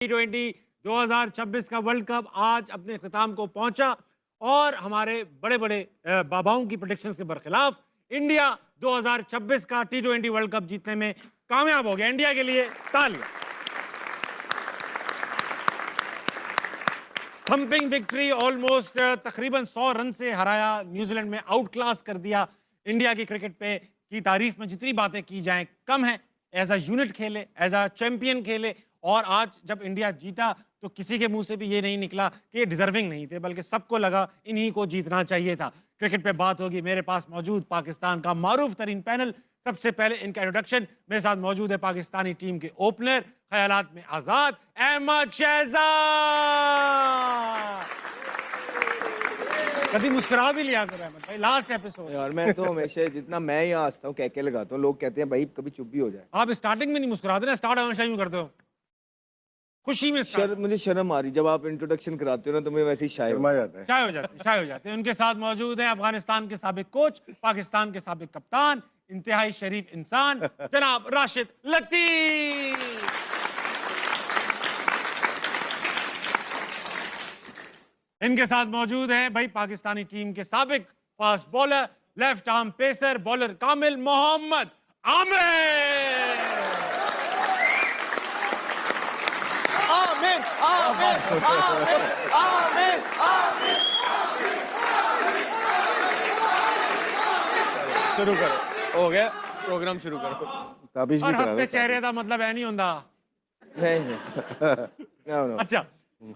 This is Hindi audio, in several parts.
T20 2026 का वर्ल्ड कप आज अपने इख्तिताम को पहुंचा और हमारे बड़े बड़े बाबाओं की प्रेडिक्शंस के बरखिलाफ इंडिया 2026 का T20 वर्ल्ड कप जीतने में कामयाब हो गया। इंडिया के लिए तालियां। थंपिंग विक्ट्री, ऑलमोस्ट तकरीबन 100 रन से हराया, न्यूजीलैंड में आउट क्लास कर दिया। इंडिया की क्रिकेट पे की तारीफ में जितनी बातें की जाएं कम है। एज अ यूनिट खेले, एज अ चैंपियन खेले, और आज जब इंडिया जीता तो किसी के मुंह से भी ये नहीं निकला कि ये डिजर्विंग नहीं थे, बल्कि सबको लगा इन्हीं को जीतना चाहिए था। क्रिकेट पे बात होगी। मेरे पास मौजूद पाकिस्तान का मारूफ तरीन पैनल। सबसे पहले इनका इंट्रोडक्शन। मेरे साथ मौजूद है पाकिस्तानी टीम के ओपनर, ख्यालात में आजाद, अहमद शहजाद। कभी मुस्कुरा भी लिया करो अहमद भाई, लास्ट एपिसोड। यार मैं तो हमेशा जितना मैं यहाँ हंसता हूँ कह लगाता हूँ, लोग कहते हैं भाई कभी चुप भी हो जाए। आप स्टार्टिंग में नहीं मुस्कुराते ना, स्टार्ट हमेशा यूं करते हो खुशी में। मुझे शर्म आ रही जब आप इंट्रोडक्शन कराते हो ना, तो मैं वैसे ही शाय हो जाता है। शाय हो जाते हैं। उनके साथ मौजूद हैं अफगानिस्तान के साबिक कोच, पाकिस्तान के साबिक कप्तान, इंतहाई शरीफ इंसान जनाब राशिद लतीफ। इनके साथ मौजूद हैं भाई पाकिस्तानी टीम के साबिक fast bowler, left arm pacer, bowler कामिल मोहम्मद आमिर। आमिर आमिर आमिर आमिर आमिर। शुरू करो, हो गया प्रोग्राम, शुरू करो। ताबिश भी और करा हफ्ते दो। चेहरे का मतलब है नहीं होता। नहीं। अच्छा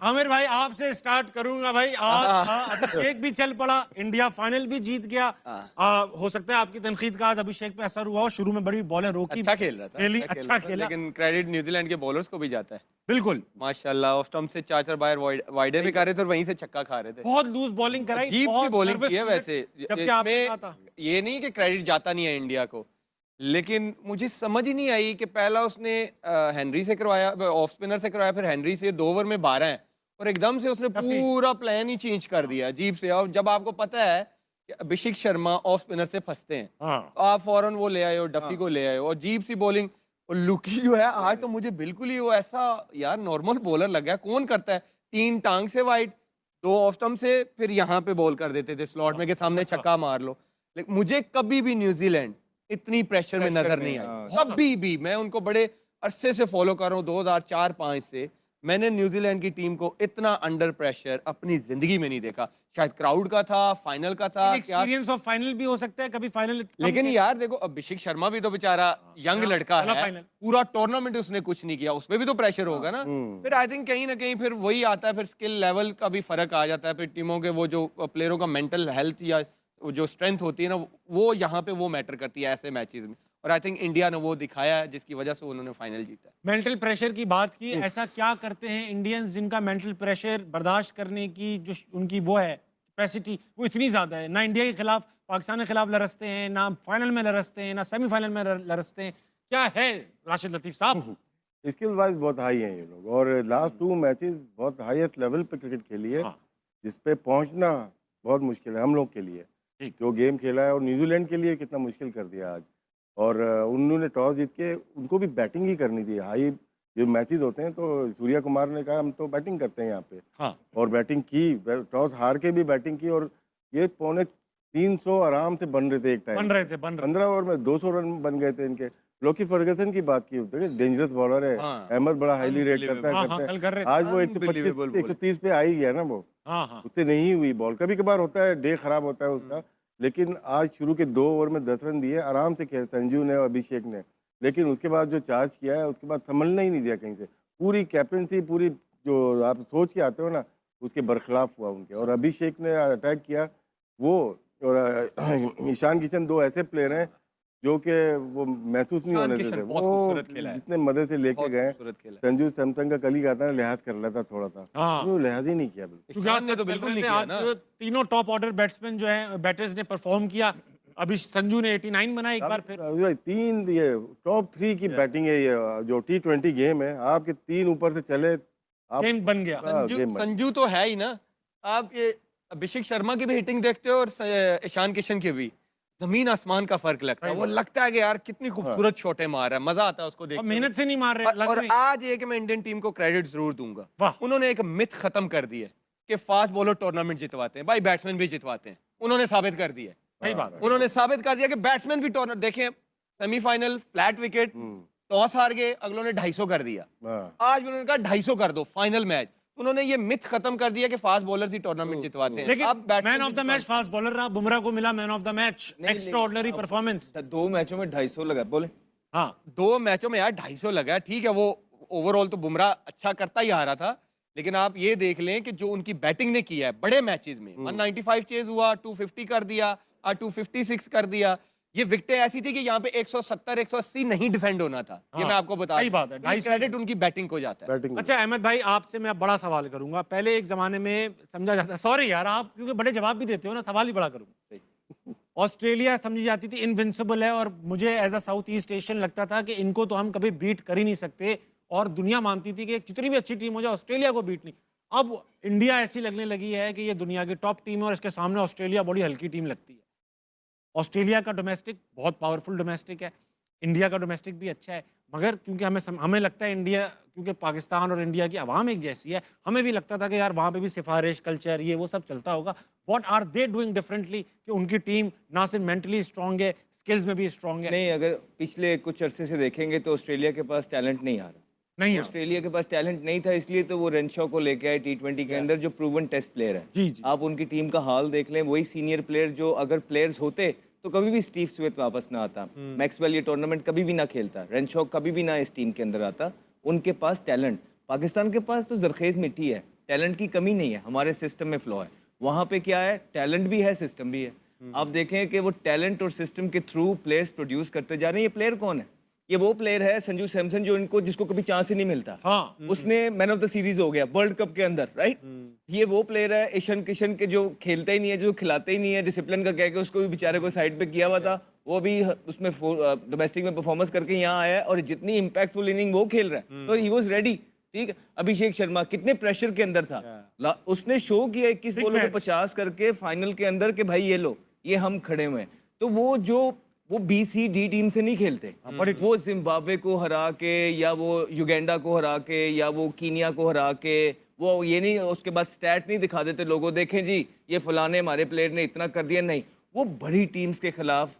आमिर भाई, आपसे स्टार्ट करूंगा भाई। आज अभिषेक भी चल पड़ा, इंडिया फाइनल भी जीत गया। हो सकता है आपकी तनकीद का आज अभिषेक पे असर हुआ हो। शुरू में बड़ी बॉलर रोकी, अच्छा खेल रहा था, अच्छा खेला, लेकिन क्रेडिट न्यूजीलैंड के बॉलर्स को भी जाता है। बिल्कुल माशाल्लाह, ऑफ स्टंप से 4-4 बार वाइडर भी कर रहे थे और वहीं से छक्का खा रहे थे। बहुत लूज बॉलिंग कराई, अजीब सी बॉलिंग की है वैसे। जबकि आपने कहा था ये नहीं कि क्रेडिट जाता नहीं है इंडिया को, लेकिन मुझे समझ ही नहीं आई कि पहला उसने हेनरी से करवाया, ऑफ स्पिनर से करवाया, फिर हेनरी से 2 ओवर में 12 है, और एकदम से उसने पूरा प्लान ही चेंज कर दिया अजीब से। और जब आपको पता है कि अभिषेक शर्मा ऑफ स्पिनर से फंसते हैं, आप फौरन वो ले आए हो, डफी को ले आए हो, और अजीब सी बॉलिंग। और लुकी जो है आज तो मुझे बिल्कुल ही वो ऐसा यार नॉर्मल बॉलर लग गया। कौन करता है 3 टांग से वाइड, 2 ऑफ स्टंप से, फिर यहाँ पे बॉल कर देते थे स्लॉट में के सामने छक्का मार लो। लेकिन मुझे कभी भी न्यूजीलैंड इतनी प्रेशर में नजर नहीं आई, कभी भी। मैं उनको बड़े अरसे से फॉलो कर रहा हूँ, 2004-5 से। मैंने न्यूजीलैंड की टीम को इतना अंडर प्रेशर अपनी जिंदगी में नहीं देखा। शायद क्राउड का था, फाइनल का था, एक्सपीरियंस ऑफ फाइनल भी हो सकता है, कभी फाइनल। लेकिन यार देखो, अभिषेक शर्मा भी तो बेचारा यंग लड़का है, पूरा टूर्नामेंट उसने कुछ नहीं किया, उसपे भी तो प्रेशर होगा ना। फिर आई थिंक कहीं ना कहीं फिर वही आता है, फिर स्किल लेवल का भी फर्क आ जाता है। फिर टीमों के वो जो प्लेयरों का मेंटल हेल्थ या जो स्ट्रेंथ होती है ना, वो यहाँ पे वो मैटर करती है ऐसे मैचेस में। और आई थिंक इंडिया ने वो दिखाया है, जिसकी वजह से उन्होंने फाइनल जीता। मेंटल प्रेशर की बात की, ऐसा क्या करते हैं इंडियंस जिनका मेंटल प्रेशर बर्दाश्त करने की जो उनकी वो है कैपेसिटी, वो इतनी ज्यादा है? ना इंडिया के खिलाफ, पाकिस्तान के खिलाफ लरसते हैं, ना फाइनल में लरसते हैं, ना सेमीफाइनल में लरसते हैं। क्या है राशिद लतीफ साहब? स्किल वाइज बहुत हाई हैं ये लोग, और लास्ट 2 मैचेस बहुत हाईएस्ट लेवल पे क्रिकेट खेली है, जिस पे पहुंचना बहुत मुश्किल है हम लोग के लिए। जो गेम खेला है, और न्यूजीलैंड के लिए कितना मुश्किल कर दिया आज। और उन्होंने टॉस जीत के, उनको भी बैटिंग ही करनी थी। हाई जो मैचेस होते हैं तो सूर्या कुमार ने कहा हम तो बैटिंग करते हैं यहाँ पे, और बैटिंग की, टॉस हार के भी बैटिंग की, और ये 250 आराम से बन रहे थे। एक टाइम बन रहे थे 15 ओवर में 200 रन बन गए थे इनके। लोकी फर्गसन की बात की, डेंजरस बॉलर है, अहमद बड़ा हाईली रेट करता है, आज वो 125 130 पे आ ही गया ना वो। उससे नहीं हुई बॉल, कभी कभार होता है, डे खराब होता है उसका। लेकिन आज शुरू के 2 ओवर में 10 रन दिए, आराम से खेले संजू ने और अभिषेक ने। लेकिन उसके बाद जो चार्ज किया है, उसके बाद संभलना ही नहीं दिया कहीं से। पूरी कैप्टनसी, पूरी जो आप सोच के आते हो ना, उसके बरखिलाफ हुआ उनके। और अभिषेक ने अटैक किया वो, और ईशान किशन, 2 ऐसे प्लेयर हैं जो कि वो महसूस नहीं होने देते। वो जितने मदद से लेके गए, संजू सैमसंग का कल ही कहा था ना, लिहाज कर लेता थोड़ा सा, वो लिहाज ही नहीं किया बिल्कुल। तो बिल्कुल नहीं किया ना। तीनों टॉप ऑर्डर बैट्समैन जो है, बैटर्स ने परफॉर्म किया। अभी संजू ने 89 बनाया एक बार फिर। 3 ये टॉप 3 की बैटिंग है। ये जो T20 गेम है, आपके 3 ऊपर से चले, गेम बन गया। संजू तो है ही ना। आप ये अभिषेक शर्मा की भी हिटिंग देखते हो और ईशान किशन की भी, जमीन आसमान का फर्क लगता है। वो लगता है कि यार कितनी खूबसूरत शॉटें मार रहा है, मजा आता है उसको देख। मेहनत से नहीं मार रहे और आज ये कि मैं इंडियन टीम को क्रेडिट जरूर दूंगा, उन्होंने एक मिथ खत्म कर दी है कि फास्ट बॉलर टूर्नामेंट जितवाते हैं। भाई बैट्समैन भी जितवाते हैं, उन्होंने साबित कर दिया। सही बात, उन्होंने साबित कर दिया कि बैट्समैन भी टूर्नामेंट, देखें सेमीफाइनल फ्लैट विकेट, टॉस हार गए, अगलों ने 250 कर दिया। आज भी उन्होंने कहा 250 कर दो फाइनल मैच। उन्होंने ये मिथ खत्म कर दिया कि फास्ट बॉलर ही टूर्नामेंट जितवाते हैं। लेकिन man of the match fast bowler रहा, बुमराह को मिला man of the match. Extraordinary performance. 2 मैचों में 250 लगा, बोले। हाँ 2 मैचों में यार 250 लगा, ठीक है। वो ओवरऑल तो बुमराह अच्छा करता ही आ रहा था, लेकिन आप ये देख लें कि जो उनकी बैटिंग ने किया है बड़े मैचेस में, 195 चेज हुआ, 250 कर दिया, 256 कर दिया। ये विकेटें ऐसी थी कि यहाँ पे 170 180 नहीं डिफेंड होना था। ये मैं आपको बता, सही बात है। क्रेडिट उनकी बैटिंग को जाता है। अच्छा अहमद भाई, आपसे मैं बड़ा सवाल करूंगा। पहले एक जमाने में समझा जाता, सॉरी यार आप क्योंकि बड़े जवाब भी देते हो ना, सवाल ही बड़ा करूंगा। ऑस्ट्रेलिया समझी जाती थी इनविंसिबल है, और मुझे as a south east Asian लगता था कि इनको तो हम कभी बीट कर ही नहीं सकते, और दुनिया मानती थी कि जितनी भी अच्छी टीम हो जाए ऑस्ट्रेलिया को बीट नहीं। अब इंडिया ऐसी लगने लगी है कि ये दुनिया की टॉप टीम है, और इसके सामने ऑस्ट्रेलिया बड़ी हल्की टीम लगती है। ऑस्ट्रेलिया का डोमेस्टिक बहुत पावरफुल डोमेस्टिक है, इंडिया का डोमेस्टिक भी अच्छा है, मगर क्योंकि हमें लगता है इंडिया, क्योंकि पाकिस्तान और इंडिया की आवाम एक जैसी है, हमें भी लगता था कि यार वहाँ पे भी सिफारिश कल्चर ये वो सब चलता होगा। What are they doing differently कि उनकी टीम ना सिर्फ मेंटली स्ट्रांग है, स्किल्स में भी स्ट्रांग है? नहीं, अगर पिछले कुछ अरसे से देखेंगे तो ऑस्ट्रेलिया के पास टैलेंट नहीं आ रहा। नहीं, ऑस्ट्रेलिया के पास टैलेंट नहीं था, इसलिए तो वो रेनशॉ को लेके आए T20 के अंदर, जो प्रूवन टेस्ट प्लेयर है। जी, जी। आप उनकी टीम का हाल देख लें, वही सीनियर प्लेयर जो अगर प्लेयर्स होते तो कभी भी स्टीव स्मिथ वापस ना आता, मैक्सवेल ये टूर्नामेंट कभी भी ना खेलता, रेनशॉ कभी भी ना इस टीम के अंदर आता। उनके पास टैलेंट, पाकिस्तान के पास तो जरखेज मिट्टी है, टैलेंट की कमी नहीं है, हमारे सिस्टम में फ्लॉ है। वहाँ पे क्या है, टैलेंट भी है, सिस्टम भी है। आप देखें कि वो टैलेंट और सिस्टम के थ्रू प्लेयर्स प्रोड्यूस करते जा रहे हैं। ये प्लेयर कौन है? ये वो प्लेयर है संजू सैमसन, जो इनको जिसको कभी चांस ही नहीं मिलता। हाँ। उसने मैन ऑफ द सीरीज हो गया वर्ल्ड कप के अंदर, राइट। ये वो प्लेयर है ईशान किशन के, जो खेलते ही नहीं है, जो खिलाते ही नहीं है, डिसिप्लिन का कह के उसको भी बेचारे को साइड पे किया हुआ था। वो भी उसमें डोमेस्टिक में परफॉर्मेंस करके यहाँ आया है, और जितनी इंपैक्टफुल इनिंग वो खेल रहा है, तो ही वाज रेडी। ठीक है, अभिषेक शर्मा कितने प्रेशर के अंदर था, उसने शो किया 21 बॉलों में 50 करके फाइनल के अंदर कि भाई ये लो, ये हम खड़े हुए हैं। तो वो BCD टीम से नहीं खेलते, वो जिम्बाब्वे को हरा के, या वो युगांडा को हरा के, या वो कीनिया को हरा के, वो ये नहीं उसके बाद स्टैट नहीं दिखा देते लोगों, देखें जी ये फलाने हमारे प्लेयर ने इतना कर दिया। नहीं, वो बड़ी टीम्स के खिलाफ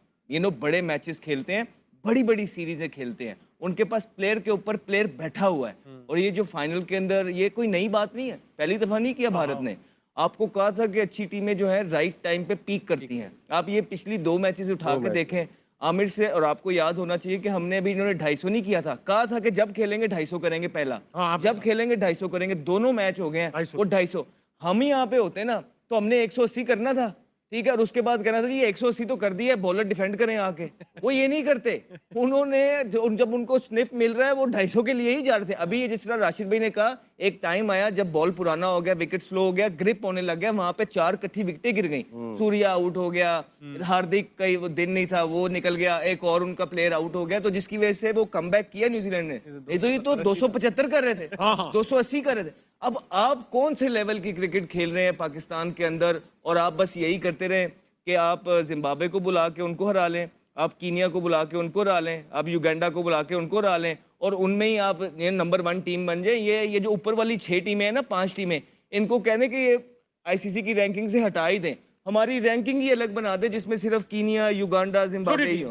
बड़े मैचेस खेलते हैं, बड़ी बड़ी सीरीजें खेलते हैं। उनके पास प्लेयर के ऊपर प्लेयर बैठा हुआ है। और ये जो फाइनल के अंदर, ये कोई नई बात नहीं है, पहली दफा नहीं किया भारत ने। आपको कहा था कि अच्छी टीमें जो है राइट टाइम पे पीक करती हैं। आप ये पिछली 2 मैचेस उठा के देखें आमिर से, और आपको याद होना चाहिए कि हमने अभी इन्होंने 250 नहीं किया था, कहा था कि जब खेलेंगे 250 करेंगे पहला, जब खेलेंगे 250 करेंगे। दोनों मैच हो गए हैं वो 250। हम ही यहाँ पे होते ना तो हमने 180 करना था, ठीक है, और उसके बाद कहना था जी 180 तो कर दिया, बॉलर डिफेंड करें आके। वो ये नहीं करते, उन्होंने जब उनको स्निफ मिल रहा है वो 250 के लिए ही जा रहे थे। अभी ये जिस तरह राशिद भाई ने कहा, एक टाइम आया जब बॉल पुराना हो गया, विकेट स्लो हो गया, ग्रिप होने लग गया, वहां पे 4 इकट्ठी विकेटें गिर गई। सूर्या आउट हो गया, हार्दिक का वो दिन नहीं था, वो निकल गया, एक और उनका प्लेयर आउट हो गया, तो जिसकी वजह से वो कमबैक किया न्यूजीलैंड ने। ये तो 275 कर रहे थे, 280 कर रहे थे। अब आप कौन से लेवल की क्रिकेट खेल रहे हैं पाकिस्तान के अंदर, और आप बस यही करते रहे कि आप जिम्बाब्वे को बुला के उनको हरा लें, आप कीनिया को बुला के उनको हरा लें, आप युगांडा को बुला के उनको हरा लें, और उनमें ही आप ये नंबर 1 टीम बन जाए। ये जो ऊपर वाली 6 टीमें हैं ना, 5 टीमें, इनको कहने कि ये ICC की रैंकिंग से हटा ही दें, हमारी रैंकिंग ही अलग बना दे, जिसमें सिर्फ कीनिया, युगांडा, जिम्बाब्वे ही हो।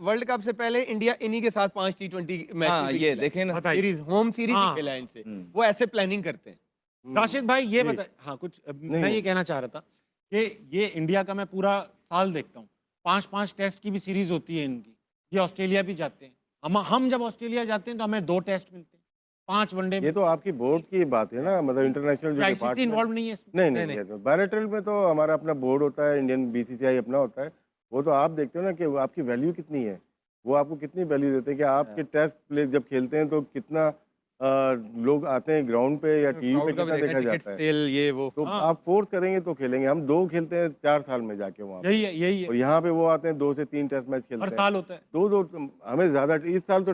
वर्ल्ड कप से पहले इंडिया इन्हीं के साथ 5 T20 मैच, हाँ, ये देखें ना, सीरीज, होम सीरीज खेला है इनसे। वो ऐसे प्लानिंग करते हैं। राशिद भाई ये बता, हाँ कुछ मैं ये कहना चाह रहा था कि ये इंडिया का मैं पूरा साल देखता हूँ, 5-5 टेस्ट की भी सीरीज होती है इनकी। ये ऑस्ट्रेलिया भी जाते हैं, हम जब ऑस्ट्रेलिया जाते हैं तो हमें 2 टेस्ट मिलते हैं, 5 वनडे। ये तो आपकी बोर्ड की बात है ना, मतलब इंटरनेशनल जो ICC इन्वॉल्व नहीं है इसमें? नहीं, बायलैटरल में तो हमारा अपना बोर्ड होता है, इंडियन BCCI अपना होता है। वो तो आप देखते हो ना कि आपकी वैल्यू कितनी है, वो आपको कितनी वैल्यू देते हैं कि आपके टेस्ट प्ले जब खेलते हैं तो कितना लोग आते हैं ग्राउंड पे या टीवी पे, कितना देखा जाता है। ये वो तो आप फोर्स करेंगे तो खेलेंगे। हम 2 खेलते हैं 4 साल में जाके वहाँ, यही है। और यहाँ पे वो आते हैं 2 से 3 टेस्ट मैच खेलते हैं, हर साल होता है। 2 हमें ज्यादा, इस साल तो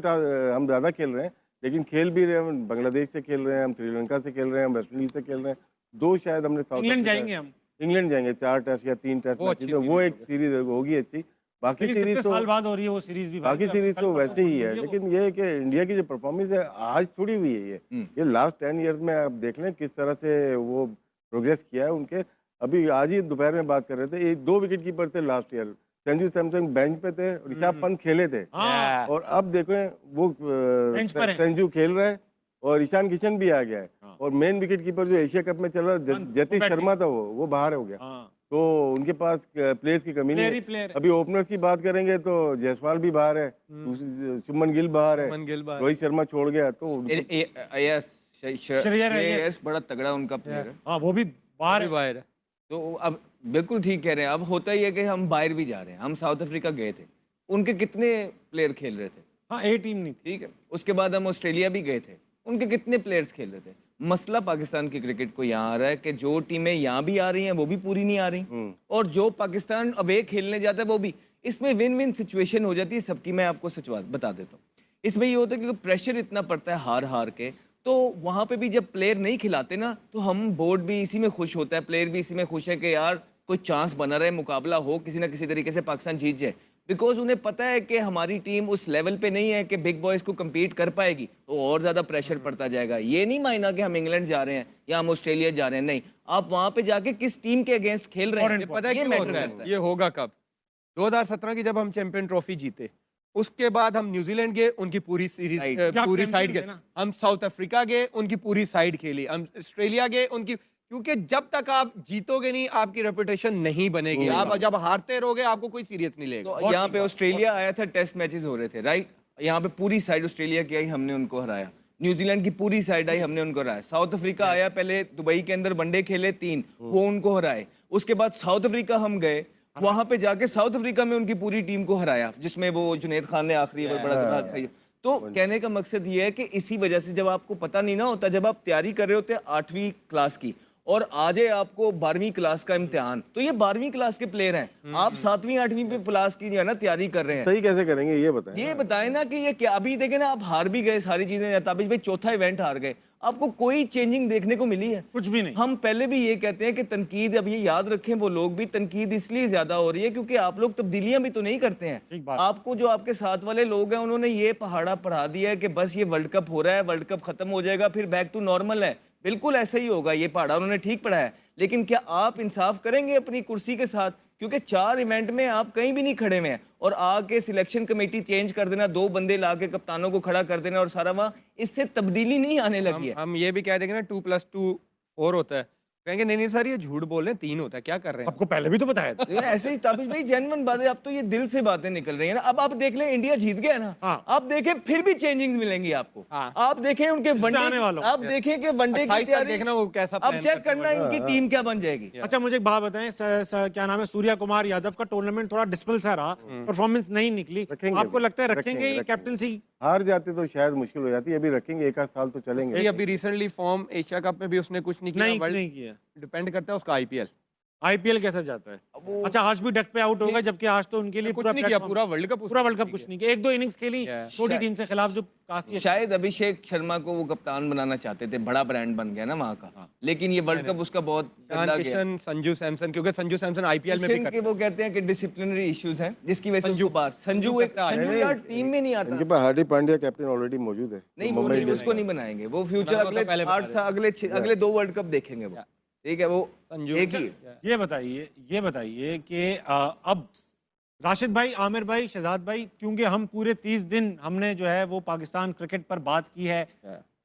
हम ज्यादा खेल रहे हैं, लेकिन खेल भी रहे हैं। हम बांग्लादेश से खेल रहे हैं, हम श्रीलंका से खेल रहे हैं, हम वेस्ट इंडीज से खेल रहे हैं, 2 शायद हमने साउथ इंग्लैंड जाएंगे हम। इंग्लैंड जाएंगे 4 टेस्ट या 3 टेस्ट मैच, तो वो एक सीरीज होगी अच्छी। बाकी लेकिन सीरीज कितने तो साल बाद हो रही है वो सीरीज भी भाई, बाकी अब सीरीज कल तो परसों वैसे ही है, होगी वो। लेकिन ये है कि इंडिया की जो परफॉर्मेंस है आज थोड़ी हुई है ये लास्ट 10 इयर्स में आप देख लें किस तरह से वो प्रोग्रेस किया है उनके। अभी आज ही दोपहर में बात कर रहे थे, ये 2 विकेट कीपर थे last year, Sanju Samson bench पे थे, ऋषभ पंत खेले थे, हाँ, और अब देखो वो बेंच पर है। संजू खेल रहा है और ईशान किशन भी आ गया है, हाँ। और मेन विकेट कीपर जो एशिया कप में चल रहा है जतीश बैठ शर्मा था वो बाहर हो गया। हाँ, तो उनके पास प्लेयर्स की कमी नहीं प्लेयर ही है। प्लेयर है। अभी ओपनर्स की बात करेंगे तो जायसवाल भी बाहर है, शुभमन गिल बाहर है, शुभमन गिल बाहर। रोहित शर्मा छोड़ गया, तो यस श्रेयस श्रेयस बड़ा तगड़ा उनका प्लेयर है। हाँ वो भी बाहर भी है। बाहर है। तो अब बिल्कुल ठीक कह रहे हैं। अब होता ही है कि हम बाहर भी जा रहे हैं। हम साउथ अफ्रीका गए थे, उनके कितने प्लेयर खेल रहे थे, हाँ ए टीम नहीं थी। ठीक है। उसके बाद हम ऑस्ट्रेलिया भी गए थे, उनके कितने प्लेयर्स खेल रहे थे। मसला पाकिस्तान की क्रिकेट को यहाँ आ रहा है कि जो टीमें यहाँ भी आ रही हैं वो भी पूरी नहीं आ रही, और जो पाकिस्तान अवे खेलने जाता है वो भी। इसमें विन विन सिचुएशन हो जाती है सबकी। मैं आपको सच बात बता देता हूँ, इसमें ये होता है क्योंकि प्रेशर इतना पड़ता है हार हार के, तो वहाँ पे भी जब प्लेयर नहीं खिलाते ना, तो हम बोर्ड भी इसी में खुश होता है, प्लेयर भी इसी में खुश है कि यार कोई चांस बना रहे, मुकाबला हो, किसी ना किसी तरीके से पाकिस्तान जीत जाए। बिकॉज उन्हें पता है कि हमारी टीम उस लेवल पे नहीं है कि बिग बॉयज को compete कर पाएगी, तो और ज़्यादा प्रेशर पड़ता जाएगा। ये नहीं मायना कि हम इंग्लैंड जा रहे हैं या हम ऑस्ट्रेलिया जा रहे हैं, नहीं, आप वहाँ पे जाके किस टीम के अगेंस्ट खेल रहे हैं, ये पता है ये क्यों मैटर होता करता है? है। ये होगा कब? 2017 की जब हम चैंपियन ट्रॉफी जीते, उसके बाद हम न्यूजीलैंड गए, उनकी पूरी सीरीज Right. पूरी क्या साइड champion थे गए। ना? हम साउथ अफ्रीका गए, उनकी पूरी साइड खेली। हम ऑस्ट्रेलिया गए, उनकी, क्योंकि जब तक आप जीतोगे नहीं आपकी रेपुटेशन नहीं बनेगी। आप जब हारते रहोगे आपको कोई सीरियस नहीं लेगा। तो यहाँ पे ऑस्ट्रेलिया आया था, टेस्ट मैचेस हो रहे थे, राइट। यहाँ पे पूरी साइड ऑस्ट्रेलिया की आई, हमने उनको हराया। न्यूजीलैंड की पूरी साइड आई, हमने उनको हराया। साउथ अफ्रीका आया, पहले दुबई के अंदर वनडे खेले 3, वो उनको हराए। उसके बाद साउथ अफ्रीका हम गए, वहां पे जाके साउथ अफ्रीका में उनकी पूरी टीम को हराया, जिसमें वो जुनैद खान ने आखिरी ओवर बड़ा जबरदस्त सही। तो कहने का मकसद ये है कि इसी वजह से जब आपको पता नहीं ना होता, जब आप तैयारी कर रहे होते 8वीं क्लास की और आज है आपको 12वीं क्लास का इम्तिहान, तो ये 12वीं क्लास के प्लेयर हैं, आप 7वीं 8वीं पे क्लास की जो है ना तैयारी कर रहे हैं। सही कैसे करेंगे ये बताएं। ये बताएं ना कि ये क्या, अभी देखे ना आप हार भी गए सारी चीजें, ताबिश भाई चौथा इवेंट हार गए, आपको कोई चेंजिंग देखने को मिली है? कुछ भी नहीं। हम पहले भी ये कहते हैं कि तनकीद, अब ये याद रखें वो लोग भी, तनकीद इसलिए ज्यादा हो रही है क्योंकि आप लोग तब्दीलियां भी तो नहीं करते हैं। ठीक बात। आपको जो आपके साथ वाले लोग हैं उन्होंने ये पहाड़ा पढ़ा दिया है कि बस ये वर्ल्ड कप हो रहा है, वर्ल्ड कप खत्म हो जाएगा, फिर बैक टू नॉर्मल है। बिल्कुल ऐसा ही होगा, ये पहाड़ा उन्होंने ठीक पढ़ाया है। लेकिन क्या आप इंसाफ करेंगे अपनी कुर्सी के साथ? क्योंकि 4 इवेंट में आप कहीं भी नहीं खड़े हुए हैं, और आके सिलेक्शन कमेटी चेंज कर देना, 2 बंदे लाके कप्तानों को खड़ा कर देना और सारा वहाँ, इससे तब्दीली नहीं आने लगी है। हम ये भी कह देंगे ना 2+2 4 होता है, कहेंगे नहीं नहीं सर ये झूठ बोल रहे हैं, 3 होता है, क्या कर रहे हैं? आपको पहले भी तो बताया था। ये ऐसे ही ताबिश भाई जेन्युइन बात है, अब तो ये दिल से बातें निकल रही है ना। अब आप देख लें इंडिया जीत गया ना, हाँ। आप देखें फिर भी चेंजिंग मिलेंगी आपको। हाँ। आप देखें उनके वनडे, आने वालों। आप देखें कि वनडे की 28 तक तैयारी, देखना वो कैसा अब plan चेक करते हैं करना इनकी टीम क्या बन जाएगी। अच्छा मुझे एक बात बताएं, क्या नाम है, सूर्या कुमार यादव का टूर्नामेंट थोड़ा डिस्पल सा रहा, परफॉर्मेंस नहीं निकली, रखेंगे आपको अभी, लगता है रखेंगे रखेंगे, ये रखेंगे। कैप्टनसी? हार जाते तो शायद मुश्किल हो जाती है, अभी रखेंगे, 1 आध साल तो चलेंगे। ये अभी रिसेंटली फॉर्म एशिया कप में भी उसने कुछ नहीं किया, नहीं किया। डिपेंड करता है उसका आईपीएल। आईपीएल कैसा जाता है? अच्छा आज भी डक पे आउट होगा, जबकि आज तो उनके लिए कुछ पूरा नहीं किया, platform- पूरा वर्ल्ड कप कुछ नहीं किया। 1-2 इनिंग्स खेली छोटी टीम से खिलाफ, जो काफी शायद अभिषेक शर्मा को वो कप्तान बनाना चाहते थे, बड़ा ब्रांड बन गया ना वहाँ का, लेकिन ये वर्ल्ड कप उसका बहुत गंदा गया। किशन, संजू सैमसन, क्योंकि संजू सैमसन आईपीएल में भी किशन के करता वो कहते हैं कि डिसिप्लिनरी इश्यूज हैं, जिसकी वजह से संजू- उसको बाहर, संजू नहीं, यार टीम में नहीं आता। इनके पास हार्दिक पांड्या कैप्टन ऑलरेडी मौजूद है। नहीं वो नहीं, उसको नहीं बनाएंगे, वो फ्यूचर बनाना तो अगले पहले बता 8 साल, अगले 2 वर्ल्ड कप देखेंगे वो, ठीक है। वो संजू एक ही ये बताइए कि अब राशिद भाई, आमिर भाई, शहजाद भाई, क्योंकि हम पूरे 30 दिन हमने जो है वो पाकिस्तान क्रिकेट पर बात की है,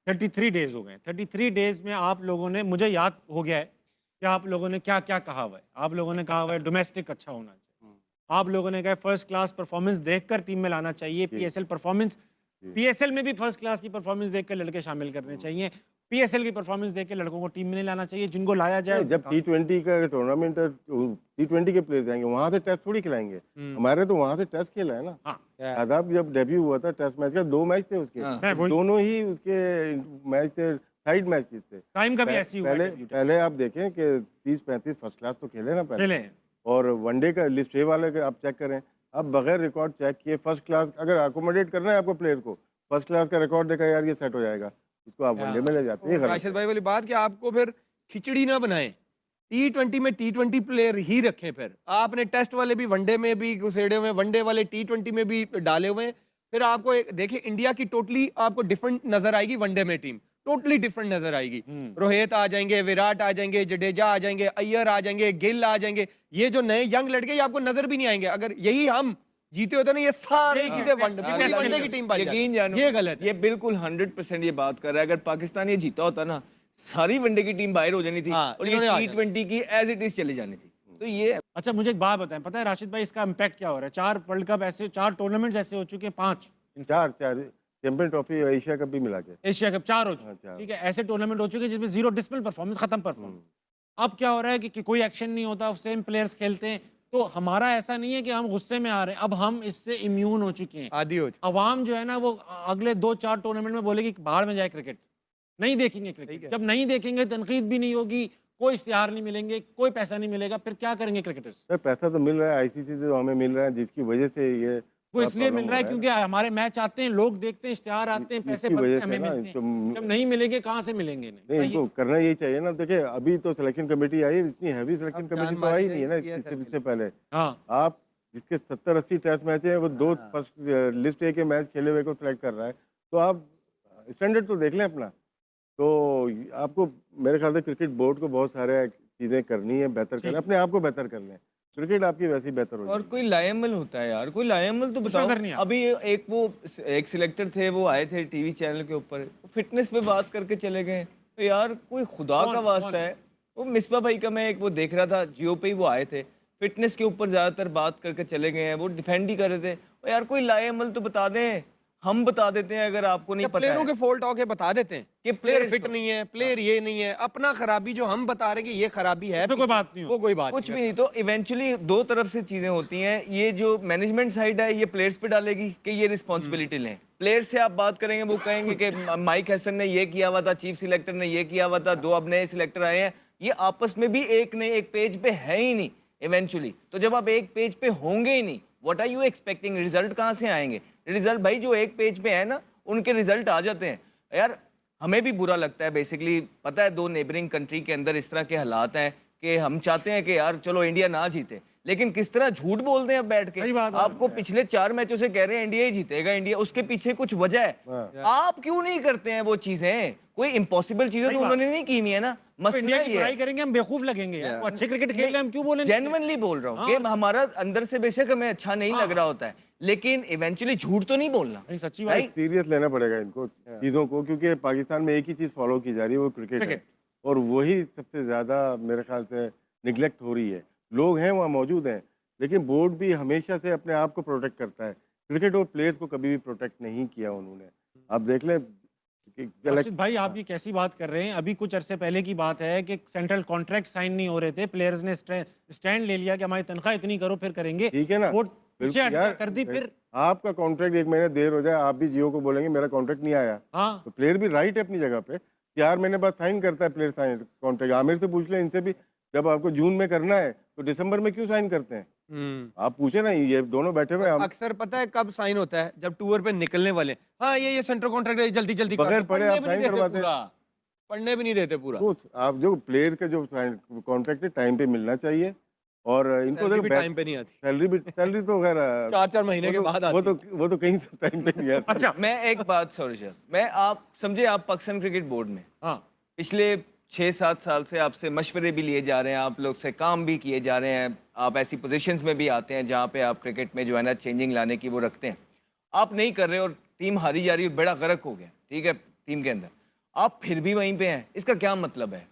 33 डेज हो गए। 33 डेज में आप लोगों ने, मुझे याद हो गया है कि आप लोगों ने क्या क्या कहा हुआ है। आप लोगों ने कहा हुआ है डोमेस्टिक अच्छा होना चाहिए, आप लोगों ने कहा फर्स्ट क्लास परफॉर्मेंस देखकर टीम में लाना चाहिए, पीएसएल परफॉर्मेंस, पीएसएल में भी फर्स्ट क्लास की परफॉर्मेंस देखकर लड़के शामिल करने चाहिए, पीएसएल की परफॉर्मेंस देख के लड़कों को टीम में नहीं लाना चाहिए, जिनको लाया जाए। जब T20 का टूर्नामेंट, T20 के प्लेयर्स आएंगे वहां से टेस्ट थोड़ी खिलाएंगे, हमारे तो वहां से टेस्ट खेला है ना। हाँ। आदाब जब डेब्यू हुआ था टेस्ट मैच का, 2 मैच थे उसके, दोनों ही उसके मैच थे, साइड मैचेस थे। टाइम का भी ऐसी हुआ है। पहले आप देखें कि 30-35 फर्स्ट क्लास तो खेले ना पहले, खेले। और वनडे का लिस्ट ए वाले का आप चेक करें, अब बगैर रिकॉर्ड चेक किए फर्स्ट क्लास, अगर अकोमोडेट करना है आपको प्लेयर को, फर्स्ट क्लास का रिकॉर्ड देखा यार ये सेट हो जाएगा, इसको आप वनडे में ले जाते हैं। राशिद भाई वाली बात कि आपको फिर खिचड़ी ना बनाएं, T20 में T20 प्लेयर ही रखें, फिर आपने टेस्ट वाले भी वनडे में भी घुसेड़े हुए हैं, वनडे वाले T20 में भी डाले हुए हैं। फिर आपको देखिए इंडिया की टोटली आपको डिफरेंट नजर आएगी, वनडे में टीम टोटली डिफरेंट नजर आएगी। रोहित आ जाएंगे, विराट आ जाएंगे, जडेजा आ जाएंगे, अय्यर आ जाएंगे, गिल आ जाएंगे। ये जो नए यंग लड़के ये आपको नजर भी नहीं आएंगे। अगर यही हम जीते होते ना, ये सारे सीधे वनडे की टीम बन जाती। यकीन जानो, ये गलत है। ये बिल्कुल 100% ये बात कर रहा है। अगर पाकिस्तान ये जीता होता ना, सारी वनडे की टीम बाहर हो जानी थी और ये T20 की एज इट इज चली जानी थी। तो ये अच्छा, मुझे एक बात बताएं, पता है राशिद भाई इसका इम्पैक्ट क्या हो रहा है? 4 वर्ल्ड कप ऐसे, 4 टूर्नामेंट्स ऐसे हो चुके हैं, 5 चार चैंपियन ट्रॉफी एशिया कप भी मिला के, एशिया कप 4 हो चुके, चार। ठीक है। ऐसे टूर्नामेंट हो चुके हैं जिसमें 0 डिसिप्लिन परफॉर्मेंस, खत्म परफॉर्मेंस। अब क्या हो रहा है कि कोई एक्शन नहीं होता, सेम प्लेयर्स खेलते हैं। तो हमारा ऐसा नहीं है कि हम गुस्से में आ रहे हैं, अब हम इससे इम्यून हो चुके हैं, आदि हो चुके। अवाम जो है ना वो अगले 2-4 टूर्नामेंट में बोलेगी कि बाहर में जाए क्रिकेट, नहीं देखेंगे क्रिकेट। जब नहीं देखेंगे तनकीद भी नहीं होगी, कोई इश्तिहार नहीं मिलेंगे, कोई पैसा नहीं मिलेगा, फिर क्या करेंगे क्रिकेटर्स? सर पैसा तो मिल रहा है आईसीसी से, जो हमें मिल रहा है, जिसकी वजह से ये वो इसलिए मिल रहा है क्योंकि हमारे मैच आते हैं, लोग देखते हैं, इश्तिहार आते हैं, पैसे वजह से हमें ना, मिलते हैं। जब नहीं मिलेंगे कहाँ से मिलेंगे? नहीं, इनको करना यही चाहिए ना। देखिए अभी तो सिलेक्शन कमेटी आई, इतनी हैवी सिलेक्शन कमेटी तो आई नहीं है ना इससे पहले। हाँ, आप जिसके 70-80 टेस्ट मैच है, वो 2 फर्स्ट लिस्ट ए के मैच खेले हुए को सिलेक्ट कर रहा है, तो आप स्टैंडर्ड तो देख लें अपना। तो आपको मेरे ख्याल से क्रिकेट बोर्ड को बहुत सारे चीज़ें करनी है, बेहतर करना, अपने आप को बेहतर कर लें। क्रिकेट आपकी वैसे ही बेहतर हो और कोई लायमल होता है यार, कोई लायमल तो बताओ। अभी एक सिलेक्टर थे, वो आए थे टीवी चैनल के ऊपर, फिटनेस पे बात करके चले गए। तो यार कोई खुदा का वास्ता है। वो मिसबा भाई का मैं एक वो देख रहा था, जियो पे ही वो आए थे, फिटनेस के ऊपर ज्यादातर बात करके चले गए हैं, वो डिफेंड ही कर रहे थे। और यार कोई लायमल तो बता दें, हम बता देते हैं अगर आपको नहीं पता प्लेयरों है। के फॉल्ट होके बता देते हैं कि प्लेयर फिट नहीं है, प्लेयर ये नहीं है, अपना खराबी जो हम बता रहे हैं कि ये खराबी है, कोई बात नहीं, वो कोई बात कुछ भी नहीं। तो इवेंचुअली दो तरफ से चीजें होती हैं। ये जो मैनेजमेंट साइड है, ये प्लेयर्स पे डालेगी कि ये रिस्पॉन्सिबिलिटी लें। प्लेयर से आप बात करेंगे, वो कहेंगे कि माइक हसन ने ये किया हुआ था, चीफ सिलेक्टर ने ये किया हुआ था, 2 अब नए सिलेक्टर आए हैं, ये आपस में भी एक पेज पे है ही नहीं इवेंचुअली। तो जब आप एक पेज पे होंगे ही नहीं, what are you expecting? Result कहाँ से आएंगे? रिजल्ट भाई जो एक पेज पे है ना, उनके रिजल्ट आ जाते हैं। यार हमें भी बुरा लगता है बेसिकली, पता है 2 नेबरिंग कंट्री के अंदर इस तरह के हालात हैं कि हम चाहते हैं कि यार चलो इंडिया ना जीते, लेकिन किस तरह झूठ बोलते हैं अब बैठ के। आपको पिछले 4 मैचों से कह रहे हैं इंडिया ही जीतेगा, इंडिया, उसके पीछे कुछ वजह है। आप क्यों नहीं करते हैं वो चीजें? कोई इम्पॉसिबल चीजें तो उन्होंने नहीं की हुई है ना। इंडिया की बुराई करेंगे हम बेवकूफ लगेंगे, वो अच्छे क्रिकेट खेल रहे हैं हम क्यों बोलेंगे? जेन्युइनली बोल रहा हूँ कि हमारा अंदर से बेशक हमें अच्छा नहीं लग रहा होता है, लेकिन इवेंचुअली झूठ तो नहीं बोलना। सच्ची बात, सीरियस लेना पड़ेगा इनको चीज़ों को, क्योंकि पाकिस्तान में एक ही चीज़ फॉलो की जा रही है, वो क्रिकेट है, और वही सबसे ज़्यादा मेरे ख्याल से निगलेक्ट हो रही है। लोग हैं वहाँ मौजूद हैं, लेकिन बोर्ड भी हमेशा से अपने आप को प्रोटेक्ट करता है। क्रिकेट और प्लेयर्स को कभी भी प्रोटेक्ट नहीं किया उन्होंने। आप देख लें राशिद भाई, आप ये कैसी बात कर रहे हैं? अभी कुछ अरसे पहले की बात है कि सेंट्रल कॉन्ट्रैक्ट साइन नहीं हो रहे थे, प्लेयर्स ने स्टैंड ले लिया कि हमारी तनख्वाह इतनी करो फिर करेंगे, ठीक है ना, कर दी। फिर आपका कॉन्ट्रैक्ट 1 महीने देर हो जाए, आप भी जियो को बोलेंगे मेरा कॉन्ट्रैक्ट नहीं आया, हाँ, तो प्लेयर भी राइट है अपनी जगह पे। 4 महीने बाद साइन करता है प्लेयर, साइन कॉन्ट्रैक्ट। आमिर से पूछ लें, इनसे भी, जब आपको जून में करना है तो दिसंबर में क्यों साइन करते हैं? आप पूछे ना, ये दोनों बैठे हुए हम। अक्सर पता है कब साइन होता है? जब टूर पे निकलने वाले, हाँ ये सेंट्रल कॉन्ट्रैक्ट है, जल्दी जल्दी बगैर पढ़े आप साइन करवाते हैं, पढ़ने भी नहीं देते पूरा। तो आप जो प्लेयर का जो कॉन्ट्रैक्ट है टाइम पे मिलना चाहिए, और इनको देखो टाइम पे नहीं आती सैलरी तो खैर 4-4 महीने के बाद वो तो कहीं से टाइम पे नहीं आता। अच्छा, मैं एक बात सॉरी सर, मैं आप समझे, आप पाकिस्तान क्रिकेट बोर्ड में पिछले 6-7 साल से आपसे मशवरे भी लिए जा रहे हैं, आप लोग से काम भी किए जा रहे हैं, आप ऐसी पोजीशंस में भी आते हैं जहाँ पे आप क्रिकेट में जो है ना चेंजिंग लाने की वो रखते हैं, आप नहीं कर रहे और टीम हारी जा रही है, बड़ा गर्क हो गया, ठीक है, टीम के अंदर आप फिर भी वहीं पे हैं, इसका क्या मतलब है?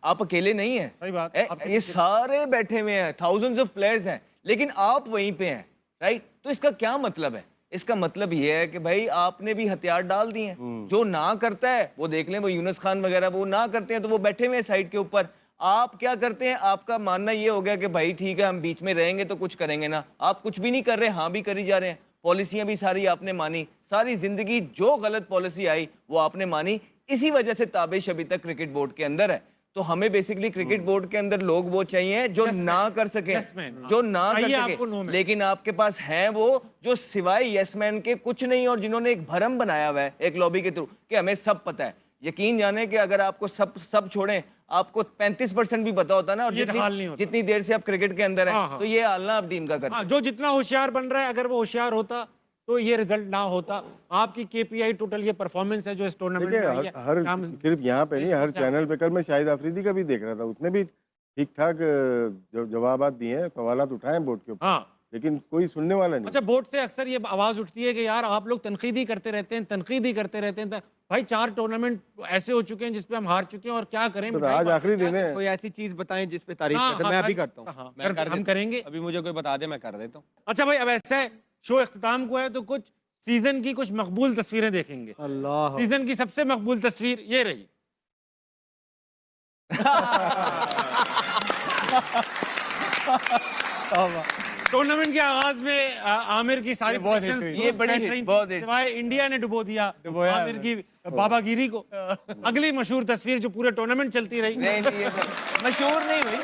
आप अकेले नहीं हैं, सही बात, ये सारे बैठे हुए हैं, थाउजेंड्स ऑफ प्लेयर्स हैं, लेकिन आप वहीं पे हैं, राइट? तो इसका क्या मतलब है? इसका मतलब ये है कि भाई आपने भी हथियार डाल दिए हैं। जो ना करता है वो देख लें, वो यूनुस खान वगैरह, वो ना करते हैं तो वो बैठे हुए हैं साइड के ऊपर। आप क्या करते हैं? आपका मानना ये हो गया कि भाई ठीक है हम बीच में रहेंगे तो कुछ करेंगे ना। आप कुछ भी नहीं कर रहे, हाँ भी करी जा रहे हैं। पॉलिसियां भी सारी आपने मानी, सारी जिंदगी जो गलत पॉलिसी आई वो आपने मानी। इसी वजह से ताबिश अभी तक क्रिकेट बोर्ड के अंदर है। तो हमें बेसिकली क्रिकेट बोर्ड के अंदर लोग वो चाहिए जो ना कर सके, जो ना कर सके, लेकिन आपके पास हैं वो जो सिवाय यस मैन के कुछ नहीं, और जिन्होंने एक भरम बनाया हुआ है एक लॉबी के थ्रू कि हमें सब पता है। यकीन जाने कि अगर आपको सब छोड़ें, आपको 35% भी पता होता ना, और ये हाल नहीं होता। जितनी देर से आप क्रिकेट के अंदर हाँ, हैं, हाँ। तो ये हाल ना आप टीम का करते। हाँ, जो जितना होशियार बन रहा है, अगर वो होशियार होता तो ये रिजल्ट ना होता। आपकी केपीआई टोटल ये परफॉर्मेंस है जो इस टूर्नामेंट में देखिए आई है। हर हम सिर्फ यहाँ पे नहीं, हर से चैनल पे कल मैं शाहिद अफरीदी का भी देख रहा था, उसने भी ठीक ठाक जवाबात दिए हैं, सवालात उठाए हैं बोर्ड के ऊपर, हाँ। लेकिन कोई सुनने वाला नहीं। अच्छा, बोर्ड से अक्सर ये आवाज उठती है कि यार आप लोग तनकीदी करते रहते हैं, तनकीदी करते रहते हैं। भाई 4 टूर्नामेंट ऐसे हो चुके हैं जिसपे हम हार चुके हैं, और क्या करें? तो आज आखिरी दिन है। कोई ऐसी चीज बताएं जिस पे तारीफ हाँ, करते हैं। हाँ, मैं अभी कर- करता हूँ, हाँ, मैं कर- कर हम देता हूँ। करेंगे। अभी मुझे कोई बता दे, मैं कर देता हूँ। अच्छा भाई, अब ऐसा है, शो इख्तिताम को है तो कुछ सीजन की कुछ मकबूल तस्वीरें देखेंगे। अल्लाह, सीजन की सबसे मकबूल तस्वीर ये रही। टूर्नामेंट के आगाज में आमिर की सारी बहुत predictions hit हुई। ये दुरुस्त बड़ी बैठ hit, रही थी, बहुत hit। सिवाय इंडिया ने डुबो दिया डुबोया है आमिर की बाबागिरी को। अगली मशहूर तस्वीर जो पूरे टूर्नामेंट चलती रही। नहीं, ये मशहूर नहीं हुई,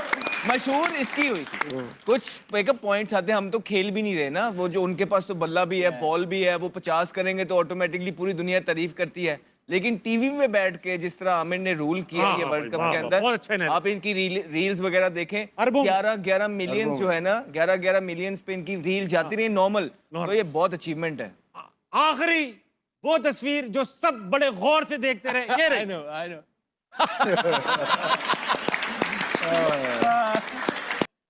मशहूर इसकी हुई थी। कुछ पिकअप पॉइंट्स आते हैं, हम तो खेल भी नहीं रहे ना, वो जो उनके पास तो बल्ला भी है, बॉल भी है, वो 50 करेंगे तो ऑटोमेटिकली पूरी दुनिया तारीफ करती है। लेकिन टीवी में बैठ के जिस तरह आमिर ने रूल किया हाँ, ये हाँ वर्ल्ड भाई, कप के वाह, वाह, बहुत अच्छा अंदर, analysis। आप इनकी रील्स वगैरह देखें, अरबों में। 11 मिलियंस जो है ना, 11 मिलियंस पे इनकी रील जाती रही नॉर्मल, तो ये बहुत अचीवमेंट है। आखिरी वो तस्वीर जो सब बड़े गौर से देखते रहे, ये रही। I know।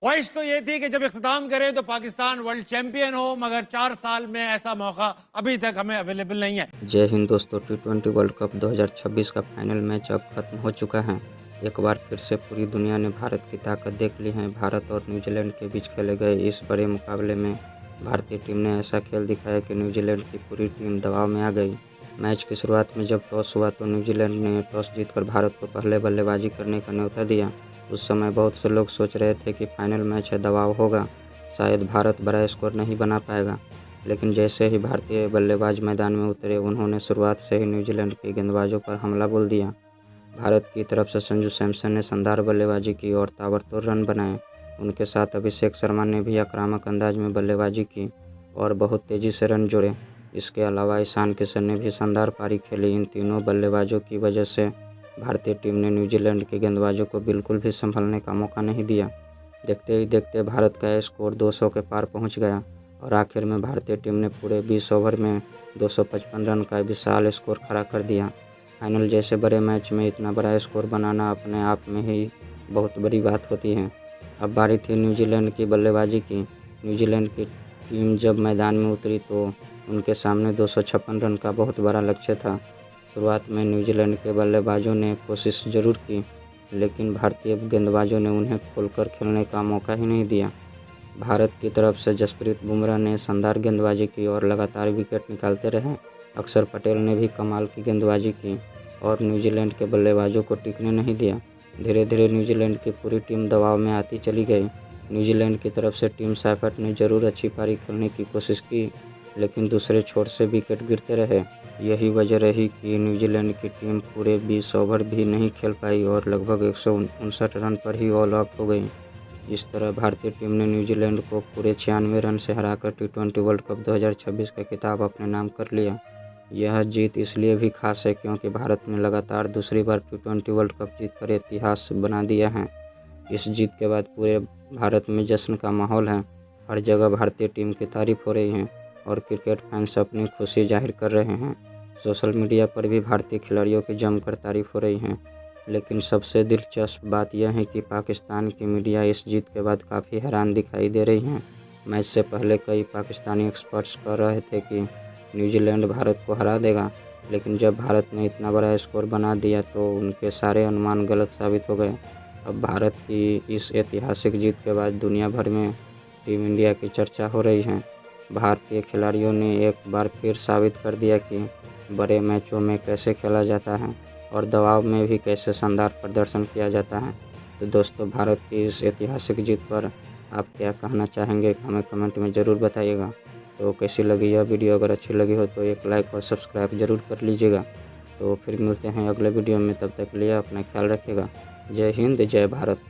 ख्वाहिश तो ये थी कि जब इख्तिताम करें तो पाकिस्तान वर्ल्ड चैंपियन हो, मगर 4 साल में ऐसा मौका अभी तक हमें अवेलेबल नहीं है। जय हिंद दोस्तों, T20 वर्ल्ड कप 2026 का फाइनल मैच अब खत्म हो चुका है। एक बार फिर से पूरी दुनिया ने भारत की ताकत देख ली है। भारत और न्यूजीलैंड के बीच खेले गए इस बड़े मुकाबले में भारतीय टीम ने ऐसा खेल दिखाया कि न्यूजीलैंड की पूरी टीम दबाव में आ गई। मैच की शुरुआत में जब टॉस हुआ तो न्यूजीलैंड ने टॉस जीतकर भारत को पहले बल्लेबाजी करने का न्योता दिया। उस समय बहुत से लोग सोच रहे थे कि फाइनल मैच है, दबाव होगा, शायद भारत बड़ा स्कोर नहीं बना पाएगा। लेकिन जैसे ही भारतीय बल्लेबाज मैदान में उतरे, उन्होंने शुरुआत से ही न्यूजीलैंड के गेंदबाजों पर हमला बोल दिया। भारत की तरफ से संजू सैमसन ने शानदार बल्लेबाजी की और ताबड़तोड़ रन बनाए। उनके साथ अभिषेक शर्मा ने भी आक्रामक अंदाज में बल्लेबाजी की और बहुत तेज़ी से रन जोड़े। इसके अलावा ईशान किशन ने भी शानदार पारी खेली। इन तीनों बल्लेबाजों की वजह से भारतीय टीम ने न्यूजीलैंड के गेंदबाजों को बिल्कुल भी संभलने का मौका नहीं दिया। देखते ही देखते भारत का स्कोर 200 के पार पहुंच गया और आखिर में भारतीय टीम ने पूरे 20 ओवर में 255 रन का विशाल स्कोर खड़ा कर दिया। फाइनल जैसे बड़े मैच में इतना बड़ा स्कोर बनाना अपने आप में ही बहुत बड़ी बात होती है। अब बारी थी न्यूजीलैंड की बल्लेबाजी की। न्यूजीलैंड की टीम जब मैदान में उतरी तो उनके सामने 256 रन का बहुत बड़ा लक्ष्य था। शुरुआत में न्यूजीलैंड के बल्लेबाजों ने कोशिश ज़रूर की, लेकिन भारतीय गेंदबाजों ने उन्हें खोलकर खेलने का मौका ही नहीं दिया। भारत की तरफ से जसप्रीत बुमराह ने शानदार गेंदबाजी की और लगातार विकेट निकालते रहे। अक्षर पटेल ने भी कमाल की गेंदबाजी की और न्यूजीलैंड के बल्लेबाजों को टिकने नहीं दिया। धीरे धीरे न्यूजीलैंड की पूरी टीम दबाव में आती चली गई। न्यूजीलैंड की तरफ से टीम सैफर्ट ने ज़रूर अच्छी पारी खेलने की कोशिश की, लेकिन दूसरे छोर से विकेट गिरते रहे। यही वजह रही कि न्यूजीलैंड की टीम पूरे 20 ओवर भी नहीं खेल पाई और लगभग 159 रन पर ही ऑल आउट हो गई। इस तरह भारतीय टीम ने न्यूजीलैंड को पूरे 96 रन से हराकर T20 वर्ल्ड कप 2026 का खिताब अपने नाम कर लिया। यह जीत इसलिए भी खास है क्योंकि भारत ने लगातार दूसरी बार T20 वर्ल्ड कप जीतकर इतिहास बना दिया है। इस जीत के बाद पूरे भारत में जश्न का माहौल है। हर जगह भारतीय टीम की तारीफ हो रही है और क्रिकेट फैंस अपनी खुशी जाहिर कर रहे हैं। सोशल मीडिया पर भी भारतीय खिलाड़ियों की जमकर तारीफ हो रही है। लेकिन सबसे दिलचस्प बात यह है कि पाकिस्तान की मीडिया इस जीत के बाद काफ़ी हैरान दिखाई दे रही है। मैच से पहले कई पाकिस्तानी एक्सपर्ट्स कह रहे थे कि न्यूजीलैंड भारत को हरा देगा, लेकिन जब भारत ने इतना बड़ा स्कोर बना दिया तो उनके सारे अनुमान गलत साबित हो गए। अब भारत की इस ऐतिहासिक जीत के बाद दुनिया भर में टीम इंडिया की चर्चा हो रही है। भारतीय खिलाड़ियों ने एक बार फिर साबित कर दिया कि बड़े मैचों में कैसे खेला जाता है और दबाव में भी कैसे शानदार प्रदर्शन किया जाता है। तो दोस्तों, भारत की इस ऐतिहासिक जीत पर आप क्या कहना चाहेंगे, हमें कमेंट में ज़रूर बताइएगा। तो कैसी लगी यह वीडियो? अगर अच्छी लगी हो तो एक लाइक और सब्सक्राइब ज़रूर कर लीजिएगा। तो फिर मिलते हैं अगले वीडियो में, तब तक के लिए अपना ख्याल रखिएगा। जय हिंद, जय भारत।